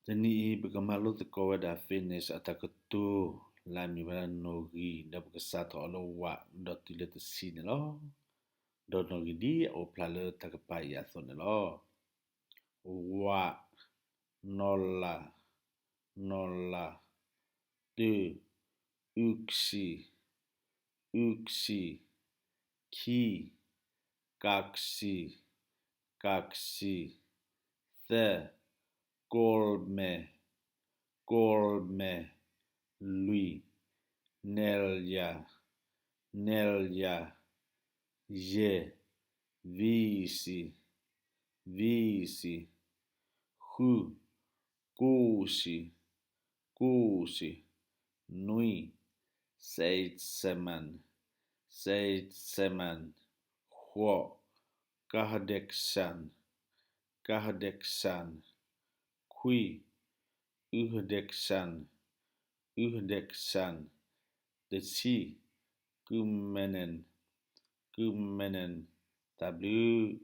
Tani bagamallo te kowe da finish atakutu lami bana nogi da bagasato alo wa dot ile te sine lo dot nogi di o plale takapai ya thone lo wa nolla nolla de uksi uksi ki kaksi kaksi the golme golme lui nelja nelja je viisi viisi hu kuusi kuusi nui seitsemän seitsemän huo kahdeksan kahdeksan kui yhdeksän yhdeksän desi kymmenen kymmenen w